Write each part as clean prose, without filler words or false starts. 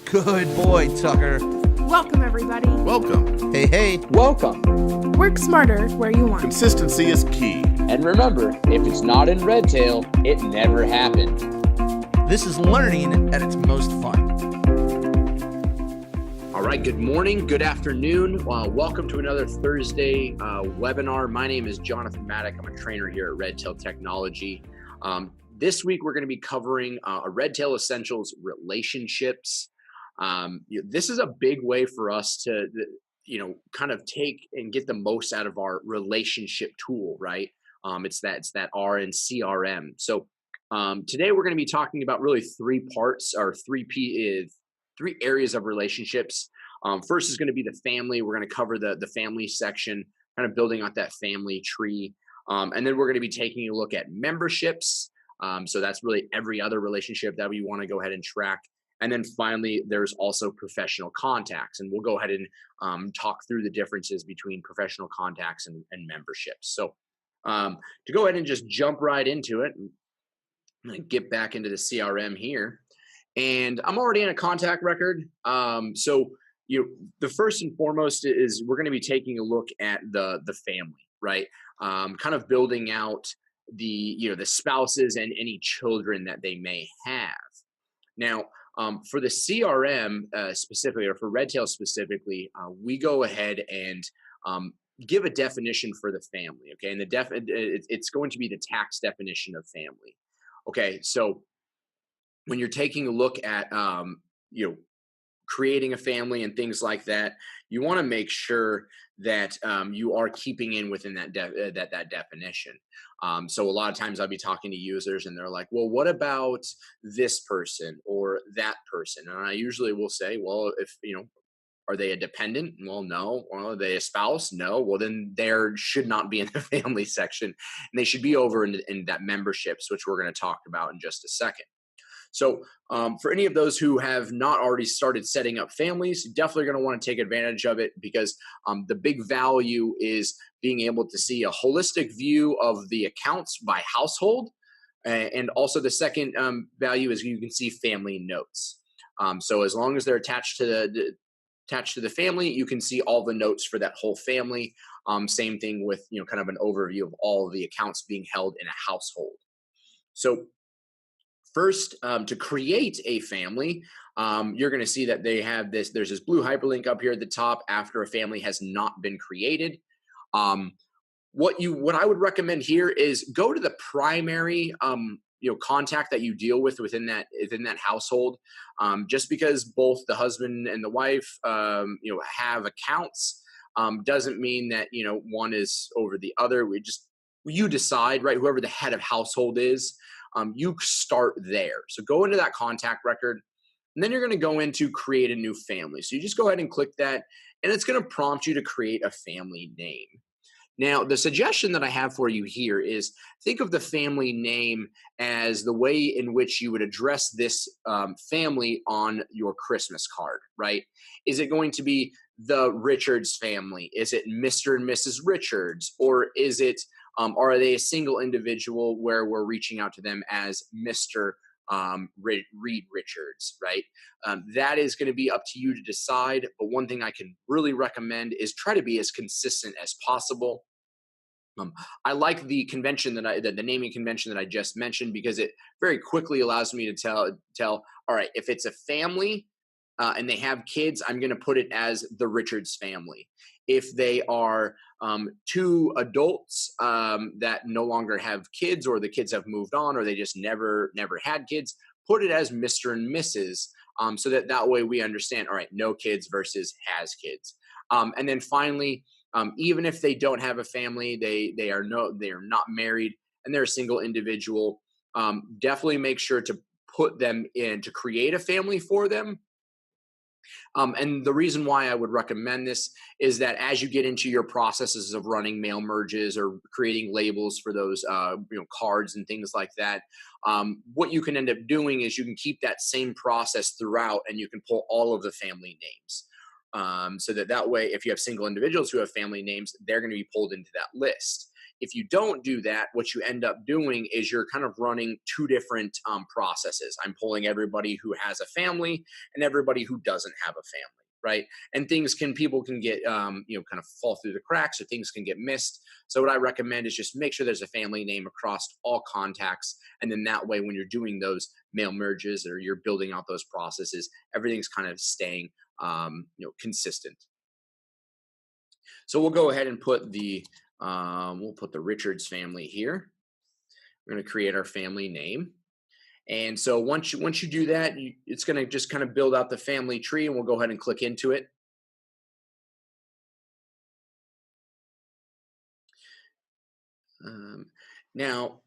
Good boy, Tucker. Welcome, everybody. Welcome. Hey. Welcome. Work smarter where you want. Consistency is key. And remember, if it's not in Redtail, it never happened. This is learning at its most fun. All right, good morning, good afternoon. Welcome to another Thursday webinar. My name is Jonathan Maddock. I'm a trainer here at Redtail Technology. This week, we're going to be covering a Redtail Essentials relationships. This is a big way for us to, kind of take and get the most out of our relationship tool, right? It's that R in CRM. So today we're going to be talking about really three parts or three areas of relationships. First is going to be the family. We're going to cover the family section, kind of building out that family tree. And then we're going to be taking a look at memberships. So that's really every other relationship that we want to go ahead and track. And then finally, there's also professional contacts. And we'll go ahead and talk through the differences between professional contacts and memberships. So to go ahead and just jump right into it, I'm going to get back into the CRM here. And I'm already in a contact record. So the first and foremost is we're going to be taking a look at the family, right? Kind of building out the spouses and any children that they may have. Now, for the CRM specifically, or for Redtail specifically, we go ahead and give a definition for the family. Okay, and it's going to be the tax definition of family. Okay, so when you're taking a look at creating a family and things like that, you want to make sure that you are keeping in within that definition. So a lot of times I'll be talking to users and they're like, well, what about this person or that person? And I usually will say, well, if, are they a dependent? Well, no. Well, are they a spouse? No. Well, then there should not be in the family section, and they should be over in that memberships, which we're going to talk about in just a second. So for any of those who have not already started setting up families, definitely going to want to take advantage of it, because the big value is being able to see a holistic view of the accounts by household. And also the second value is you can see family notes. So as long as they're attached to the family, you can see all the notes for that whole family. Same thing with kind of an overview of all of the accounts being held in a household. So first, to create a family, you're going to see that they have there's this blue hyperlink up here at the top after a family has not been created. What I would recommend here is go to the primary contact that you deal with within that household. Just because both the husband and the wife have accounts doesn't mean that one is over the other. You decide, right? Whoever the head of household is. You start there. So go into that contact record, and then you're going to go into create a new family. So you just go ahead and click that, and it's going to prompt you to create a family name. Now, the suggestion that I have for you here is think of the family name as the way in which you would address this family on your Christmas card, right? Is it going to be the Richards family? Is it Mr. and Mrs. Richards? Or is it are they a single individual where we're reaching out to them as Mr. Reed Richards, right? That is going to be up to you to decide. But one thing I can really recommend is try to be as consistent as possible. I like the convention the naming convention that I just mentioned, because it very quickly allows me to tell, all right, if it's a family and they have kids, I'm going to put it as the Richards family. If they are two adults that no longer have kids, or the kids have moved on, or they just never had kids, put it as Mr. and Mrs. So that way we understand, all right, no kids versus has kids. And then finally, even if they don't have a family, they are not married, and they're a single individual, definitely make sure to put them in to create a family for them. And the reason why I would recommend this is that as you get into your processes of running mail merges or creating labels for those cards and things like that, what you can end up doing is you can keep that same process throughout, and you can pull all of the family names. So that way, if you have single individuals who have family names, they're going to be pulled into that list. If you don't do that, what you end up doing is you're kind of running two different processes. I'm pulling everybody who has a family and everybody who doesn't have a family, right? And people can get, kind of fall through the cracks, or things can get missed. So what I recommend is just make sure there's a family name across all contacts. And then that way, when you're doing those mail merges or you're building out those processes, everything's kind of staying, consistent. So we'll go ahead and put we'll put the Richards family here. We're going to create our family name. And so once you do that, it's going to just kind of build out the family tree, and we'll go ahead and click into it. Now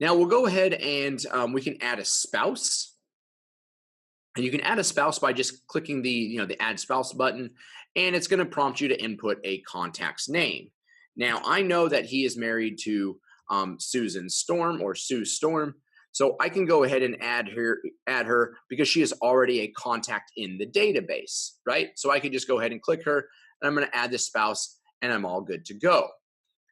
we'll go ahead and we can add a spouse. And you can add a spouse by just clicking the add spouse button, and it's going to prompt you to input a contact's name. Now, I know that he is married to Susan Storm, or Sue Storm. So I can go ahead and add her because she is already a contact in the database, right? So I can just go ahead and click her, and I'm going to add the spouse, and I'm all good to go.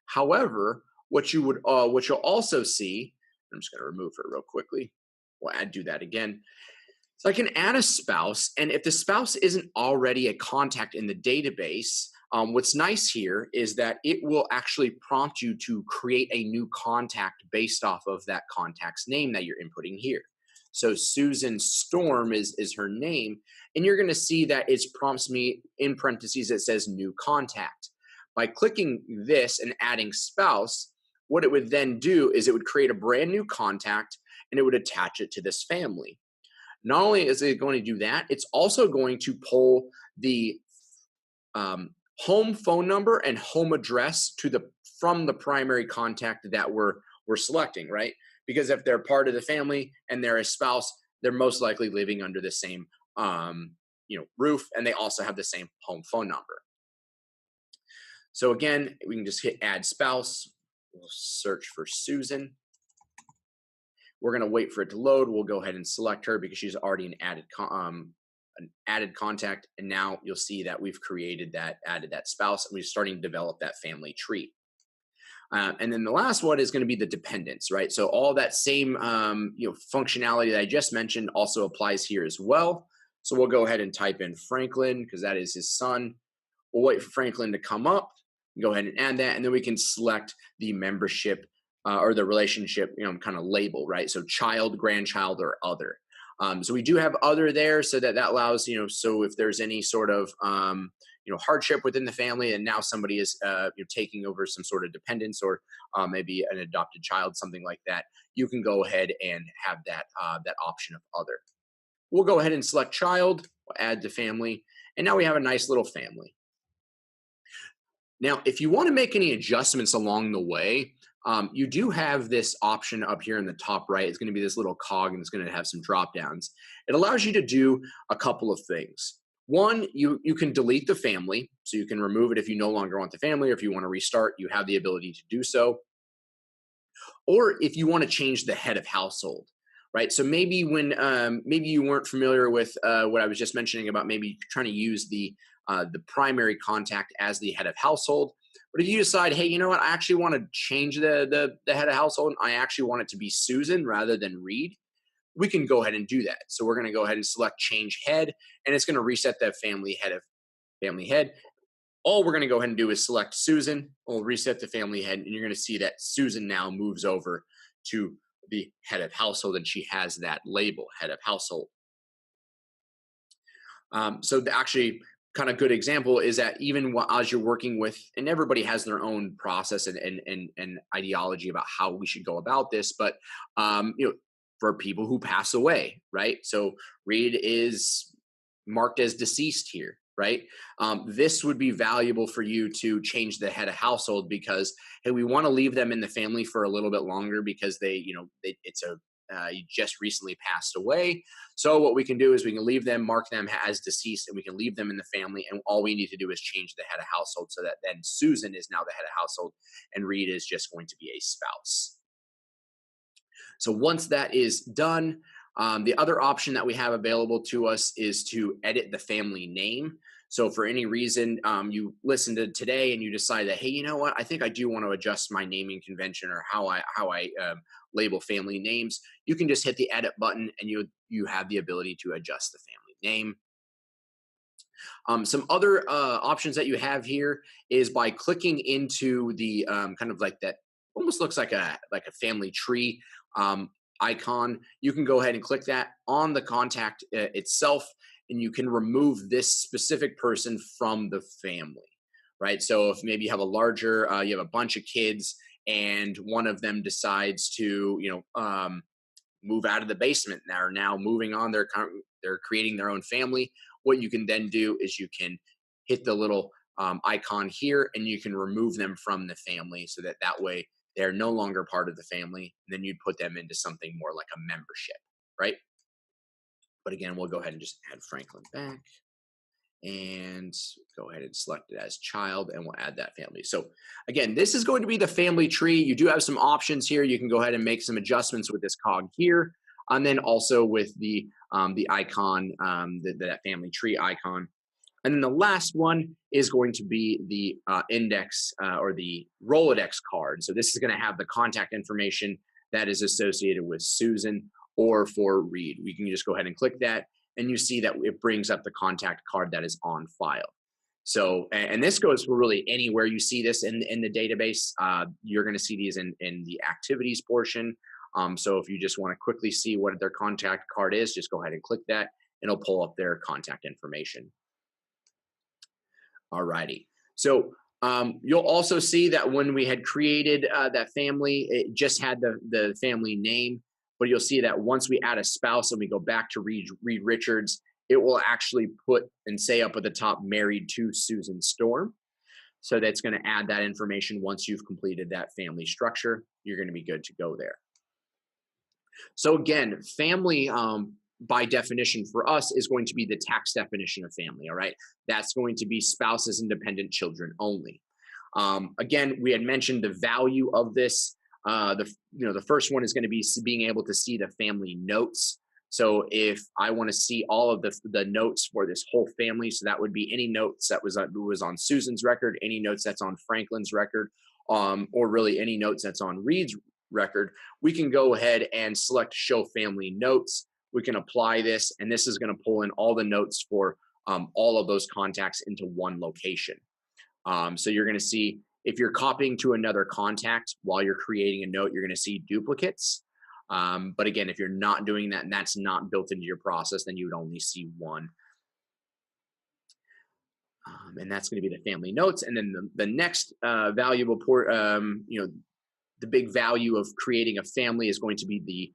However, what you'll also see, I'm just going to remove her real quickly. We'll do that again. So I can add a spouse, and if the spouse isn't already a contact in the database, what's nice here is that it will actually prompt you to create a new contact based off of that contact's name that you're inputting here. So Susan Storm is her name, and you're going to see that it prompts me in parentheses, it says new contact. By clicking this and adding spouse, what it would then do is it would create a brand new contact, and it would attach it to this family. Not only is it going to do that, it's also going to pull the home phone number and home address from the primary contact that we're selecting, right? Because if they're part of the family and they're a spouse, they're most likely living under the same roof, and they also have the same home phone number. So again, we can just hit add spouse. We'll search for Susan. We're going to wait for it to load. We'll go ahead and select her because she's already an added contact. And now you'll see that we've added that spouse, and we're starting to develop that family tree. And then the last one is going to be the dependents, right? So all that same functionality that I just mentioned also applies here as well. So we'll go ahead and type in Franklin because that is his son. We'll wait for Franklin to come up. Go ahead and add that, and then we can select the membership or the relationship, kind of label, right? So child, grandchild, or other. So we do have other there, so that allows, so if there's any sort of, hardship within the family, and now somebody is, taking over some sort of dependence, or maybe an adopted child, something like that, you can go ahead and have that option of other. We'll go ahead and select child, we'll add the family, and now we have a nice little family. Now, if you want to make any adjustments along the way, you do have this option up here in the top right. It's going to be this little cog, and it's going to have some drop downs. It allows you to do a couple of things. One, you can delete the family, so you can remove it if you no longer want the family, or if you want to restart, you have the ability to do so. Or if you want to change the head of household, right? So maybe maybe you weren't familiar with what I was just mentioning about maybe trying to use the primary contact as the head of household. But if you decide, hey, you know what, I actually want to change the head of household, I actually want it to be Susan rather than Reed, we can go ahead and do that. So we're going to go ahead and select change head, and it's going to reset that family head. All we're going to go ahead and do is select Susan. We'll reset the family head, and you're going to see that Susan now moves over to the head of household, and she has that label, head of household. So actually, kind of good example is that even as you're working with, and everybody has their own process and ideology about how we should go about this, but for people who pass away, right? So Reed is marked as deceased here, right? This would be valuable for you to change the head of household because, hey, we want to leave them in the family for a little bit longer because he just recently passed away. So what we can do is we can leave them, mark them as deceased, and we can leave them in the family. And all we need to do is change the head of household so that then Susan is now the head of household and Reed is just going to be a spouse. So once that is done, the other option that we have available to us is to edit the family name. So for any reason you listen to today and you decide that, hey, you know what, I think I do want to adjust my naming convention or how I label family names, you can just hit the edit button and you have the ability to adjust the family name. Some other options that you have here is by clicking into the kind of like that, almost looks like a family tree icon. You can go ahead and click that on the contact itself, and you can remove this specific person from the family, right? So if maybe you have a larger, you have a bunch of kids, and one of them decides to, move out of the basement and are now moving on. They're creating their own family. What you can then do is you can hit the little icon here, and you can remove them from the family, so that way they're no longer part of the family. And then you'd put them into something more like a membership, right? But again, we'll go ahead and just add Franklin back and go ahead and select it as child, and we'll add that family. So again, this is going to be the family tree. You do have some options here. You can go ahead and make some adjustments with this cog here, and then also with the icon, that family tree icon. And then the last one is going to be the index or the Rolodex card. So this is going to have the contact information that is associated with Susan or for Reed. We can just go ahead and click that, and you see that it brings up the contact card that is on file. So, and this goes for really anywhere you see this in the database. You're going to see these in the activities portion. So if you just want to quickly see what their contact card is, just go ahead and click that, and it'll pull up their contact information. Alrighty. So you'll also see that when we had created that family, it just had the family name. But you'll see that once we add a spouse and we go back to Reed Richards, it will actually put and say up at the top, married to Susan Storm. So that's going to add that information. Once you've completed that family structure, you're going to be good to go there. So again, family by definition for us is going to be the tax definition of family. All right. That's going to be spouses and dependent children only. Again, we had mentioned the value of this. The first one is going to be being able to see the family notes. So if I want to see all of the notes for this whole family, so that would be any notes that was on Susan's record, any notes that's on Franklin's record, or really any notes that's on Reed's record, we can go ahead and select show family notes. We can apply this, and this is going to pull in all the notes for all of those contacts into one location. So you're going to see, if you're copying to another contact while you're creating a note, you're going to see duplicates. But again, if you're not doing that and that's not built into your process, then you would only see one. And that's going to be the family notes. And then the next valuable port, the big value of creating a family is going to be the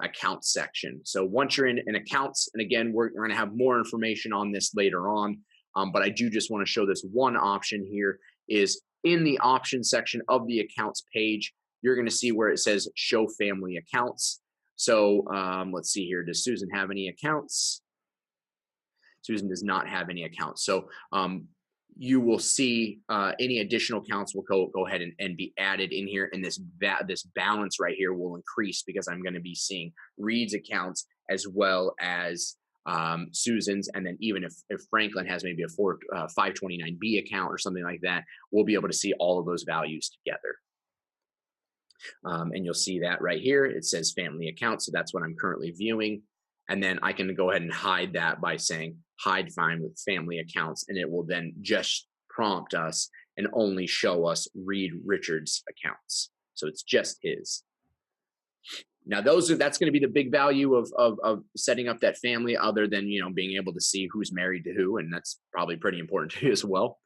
accounts section. So once you're in accounts, and again, we're going to have more information on this later on, but I do just want to show this one option here is in the options section of the accounts page, you're going to see where it says show family accounts. So let's see here. Does Susan have any accounts? Susan does not have any accounts. So you will see any additional accounts will go ahead and be added in here. And this balance right here will increase because I'm going to be seeing Reed's accounts as well as Susan's. And then even if Franklin has maybe a 529B account or something like that, we'll be able to see all of those values together. And you'll see that right here. It says family account. So that's what I'm currently viewing. And then I can go ahead and hide that by saying hide find with family accounts. And it will then just prompt us and only show us Reed Richards accounts. So it's just his. Now that's going to be the big value of setting up that family, other than, being able to see who's married to who. And that's probably pretty important to you as well.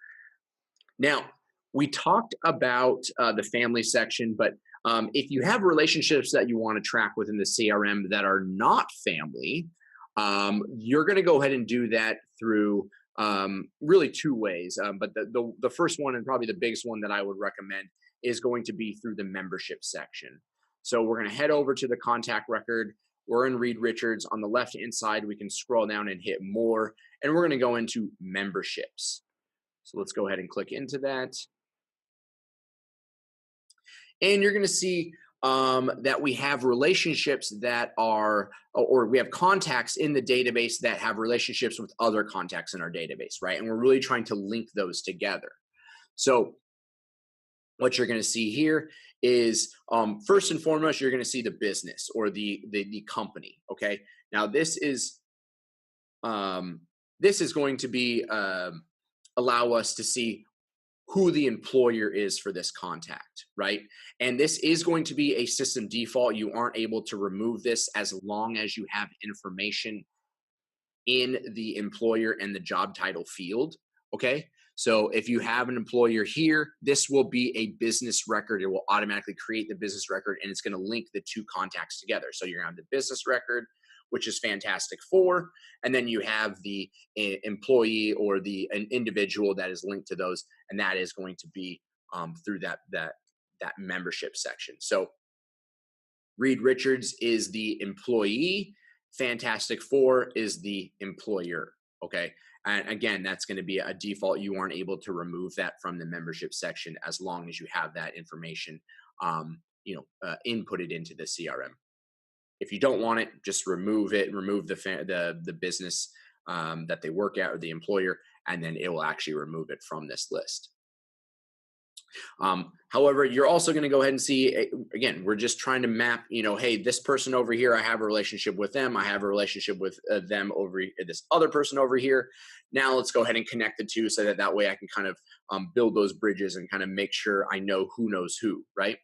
Now, we talked about the family section, but if you have relationships that you want to track within the CRM that are not family, you're going to go ahead and do that through really two ways. But the first one, and probably the biggest one that I would recommend, is going to be through the membership section. So we're going to head over to the contact record. We're in Reed Richards. On the left-hand side, we can scroll down and hit more, and we're going to go into memberships. So let's go ahead and click into that. And you're going to see that we have relationships that are, or we have contacts in the database that have relationships with other contacts in our database, right? And we're really trying to link those together. So what you're going to see here is, first and foremost, you're going to see the business or the company. Okay. Now this is going to be allow us to see who the employer is for this contact, right? And this is going to be a system default. You aren't able to remove this as long as you have information in the employer and the job title field, okay? So if you have an employer here, this will be a business record. It will automatically create the business record, and it's going to link the two contacts together. So you're going to have the business record, which is fantastic for, and then you have the employee or an individual that is linked to those, and that is going to be through that membership section. So Reed Richards is the employee. Fantastic Four is the employer. Okay. And again, that's going to be a default. You aren't able to remove that from the membership section as long as you have that information, inputted into the CRM. If you don't want it, just remove it. Remove the business that they work at or the employer, and then it will actually remove it from this list. However, you're also going to go ahead and see, again, we're just trying to map, hey, this person over here, I have a relationship with them. I have a relationship with them over this other person over here. Now let's go ahead and connect the two so that way I can kind of build those bridges and kind of make sure I know who knows who, right?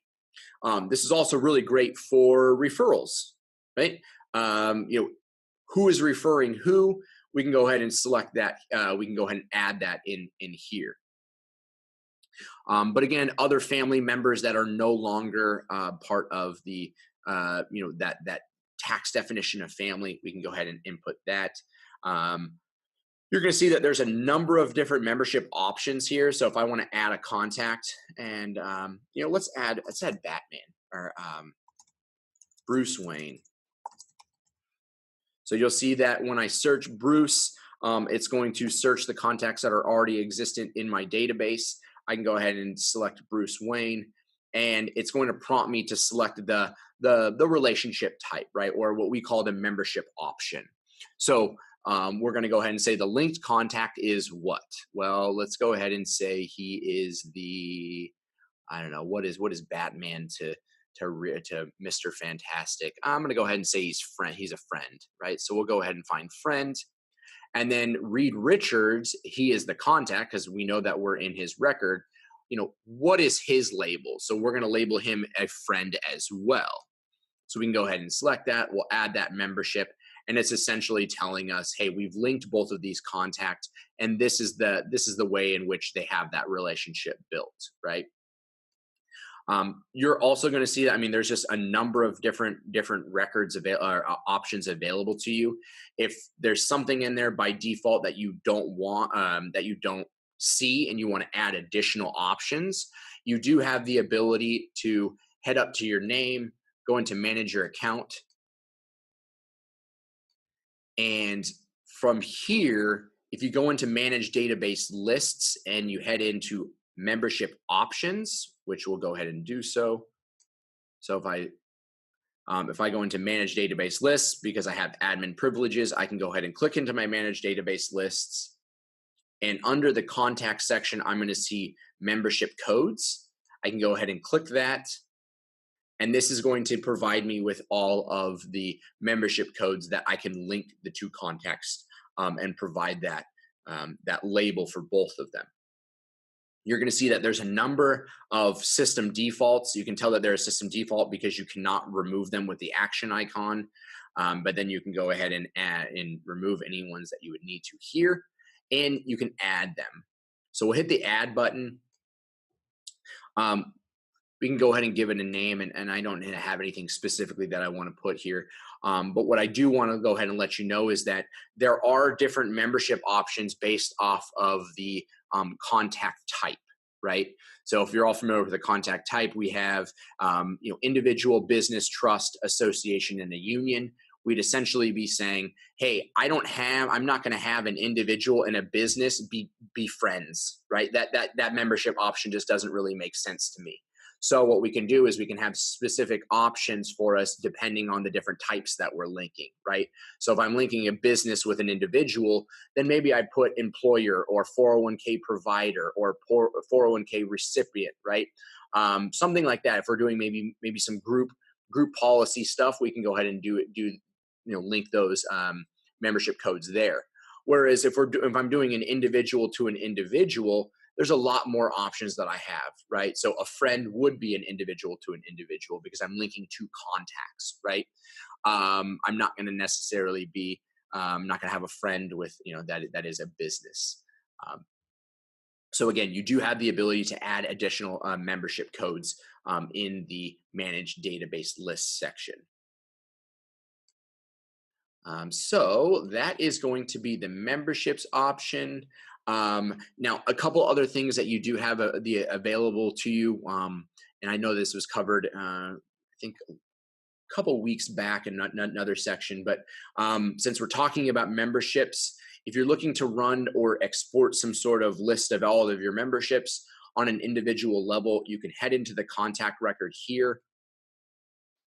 This is also really great for referrals, right? Who is referring who? We can go ahead and select that. We can go ahead and add that in here. But again, other family members that are no longer part of the, that tax definition of family, we can go ahead and input that. You're going to see that there's a number of different membership options here. So if I want to add a contact, and let's add Batman or Bruce Wayne. So you'll see that when I search Bruce, it's going to search the contacts that are already existent in my database. I can go ahead and select Bruce Wayne, and it's going to prompt me to select the relationship type, right? Or what we call the membership option. So we're going to go ahead and say the linked contact is what? Well, let's go ahead and say he is I don't know, what is Batman to Mr. Fantastic? I'm going to go ahead and say he's a friend, right? So we'll go ahead and find friend. And then Reed Richards, he is the contact because we know that we're in his record. What is his label? So we're going to label him a friend as well. So we can go ahead and select that. We'll add that membership. And it's essentially telling us, hey, we've linked both of these contacts, and this is the way in which they have that relationship built, right? You're also going to see that, there's just a number of different records or options available to you. If there's something in there by default that you don't want, that you don't see, and you want to add additional options, you do have the ability to head up to your name, go into manage your account. And from here, if you go into manage database lists and you head into membership options, which we'll go ahead and do so. So if I go into manage database lists, because I have admin privileges, I can go ahead and click into my manage database lists. And under the contact section, I'm going to see membership codes. I can go ahead and click that. And this is going to provide me with all of the membership codes that I can link the two contacts and provide that label for both of them. You're going to see that there's a number of system defaults. You can tell that they're a system default because you cannot remove them with the action icon. But then you can go ahead and add and remove any ones that you would need to here, and you can add them. So we'll hit the add button. We can go ahead and give it a name, and I don't have anything specifically that I want to put here. But what I do want to go ahead and let you know is that there are different membership options based off of the contact type, right? So if you're all familiar with the contact type, we have individual, business, trust, association, and a union. We'd essentially be saying, hey, I'm not going to have an individual and a business be friends, right? That membership option just doesn't really make sense to me. So what we can do is we can have specific options for us depending on the different types that we're linking, right? So if I'm linking a business with an individual, then maybe I put employer or 401k provider or 401k recipient, right? Something like that. If we're doing maybe some group policy stuff, we can go ahead and link those membership codes there. Whereas if I'm doing an individual to an individual, there's a lot more options that I have, right? So a friend would be an individual to an individual because I'm linking two contacts, right? I'm not going to necessarily be not going to have a friend with, that is a business. So again, you do have the ability to add additional membership codes in the manage database list section. So that is going to be the memberships option. Now, a couple other things that you do have available to you, and I know this was covered, I think, a couple weeks back in another section, but since we're talking about memberships, if you're looking to run or export some sort of list of all of your memberships on an individual level, you can head into the contact record here.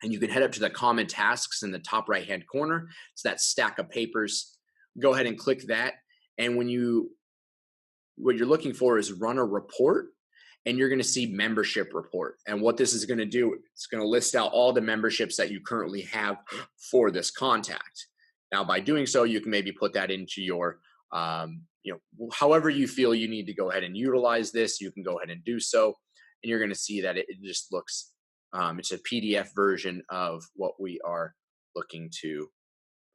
And you can head up to the common tasks in the top right-hand corner. It's that stack of papers. Go ahead and click that. And what you're looking for is run a report, and you're going to see membership report. And what this is going to do, it's going to list out all the memberships that you currently have for this contact. Now, by doing so, you can maybe put that into your, however you feel you need to go ahead and utilize this, you can go ahead and do so. And you're going to see that it just looks, it's a PDF version of what we are looking to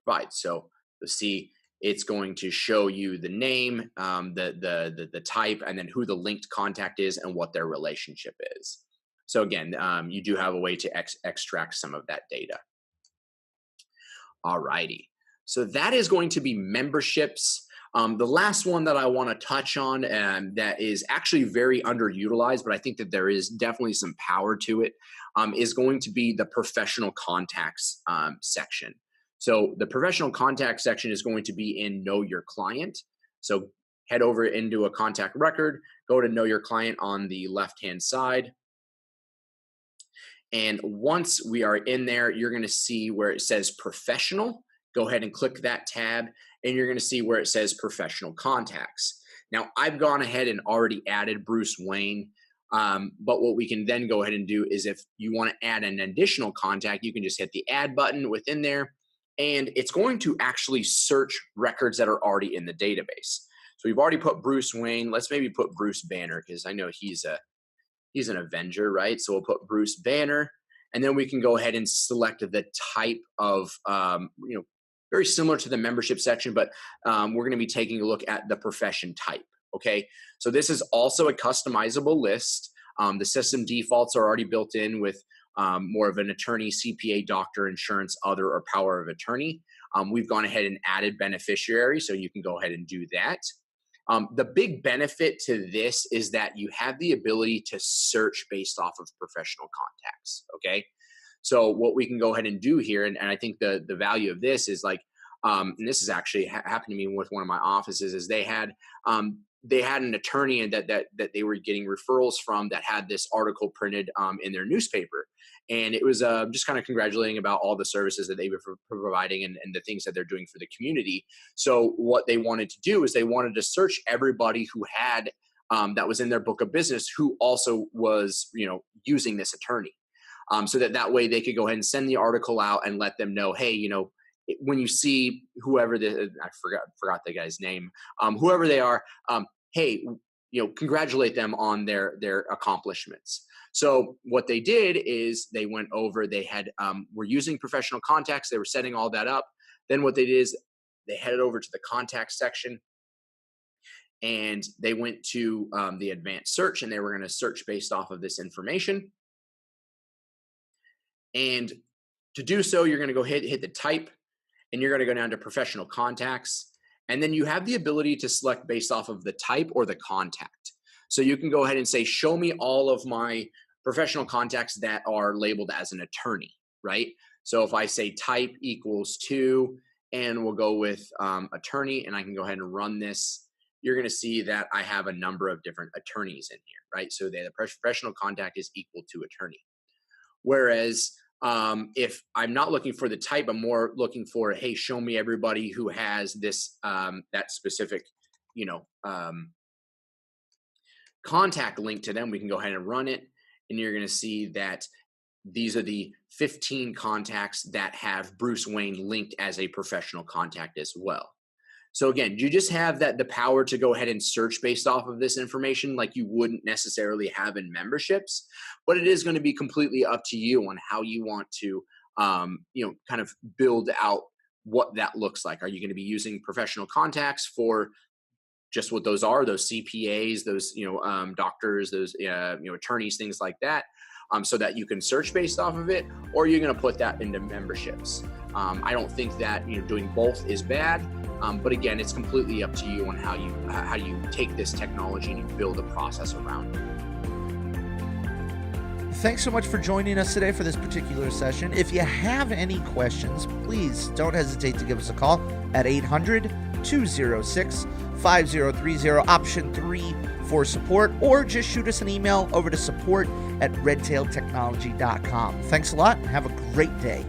provide. So you'll see it's going to show you the name, the type, and then who the linked contact is and what their relationship is. So again, you do have a way to extract some of that data. Alrighty. So that is going to be memberships. The last one that I want to touch on that is actually very underutilized, but I think that there is definitely some power to it, is going to be the professional contacts section. So the professional contact section is going to be in Know Your Client. So head over into a contact record, go to Know Your Client on the left-hand side. And once we are in there, you're going to see where it says professional. Go ahead and click that tab, and you're going to see where it says professional contacts. Now, I've gone ahead and already added Bruce Wayne, but what we can then go ahead and do is if you want to add an additional contact, you can just hit the add button within there, and it's going to actually search records that are already in the database. So we've already put Bruce Wayne. Let's maybe put Bruce Banner because I know he's an Avenger, right? So we'll put Bruce Banner, and then we can go ahead and select the type of, very similar to the membership section, but we're going to be taking a look at the profession type. Okay, so this is also a customizable list. The system defaults are already built in with more of an attorney, CPA, doctor, insurance, other, or power of attorney. We've gone ahead and added beneficiary, so you can go ahead and do that. The big benefit to this is that you have the ability to search based off of professional contacts. Okay, so what we can go ahead and do here, and I think the value of this is like, and this has actually happened to me with one of my offices, is they had an attorney that they were getting referrals from that had this article printed in their newspaper. And it was just kind of congratulating about all the services that they were providing and the things that they're doing for the community. So what they wanted to do is they wanted to search everybody who had that was in their book of business who also was, using this attorney. So that way they could go ahead and send the article out and let them know, hey, when you see whoever I forgot the guy's name, whoever they are, hey, congratulate them on their accomplishments. So what they did is they went over, they had, were using professional contacts. They were setting all that up. Then what they did is they headed over to the contact section and they went to the advanced search, and they were going to search based off of this information. And to do so, you're going to go hit the type, and you're going to go down to professional contacts. And then you have the ability to select based off of the type or the contact. So you can go ahead and say, show me all of my professional contacts that are labeled as an attorney, right? So if I say type equals to, and we'll go with attorney, and I can go ahead and run this. you're going to see that I have a number of different attorneys in here, right? So the professional contact is equal to attorney. Whereas if I'm not looking for the type, I'm more looking for, hey, show me everybody who has this, that specific, contact link to them. We can go ahead and run it. And you're going to see that these are the 15 contacts that have Bruce Wayne linked as a professional contact as well. So again, you just have the power to go ahead and search based off of this information like you wouldn't necessarily have in memberships, but it is going to be completely up to you on how you want to, kind of build out what that looks like. Are you going to be using professional contacts for just what those are, those CPAs, those, doctors, those, attorneys, things like that, so that you can search based off of it, or you're going to put that into memberships. I don't think that, doing both is bad. But again, it's completely up to you on how you take this technology and you build a process around it. Thanks so much for joining us today for this particular session. If you have any questions, please don't hesitate to give us a call at 800-206-5030, option 3 for support, or just shoot us an email over to support@redtailtechnology.com. Thanks a lot and have a great day.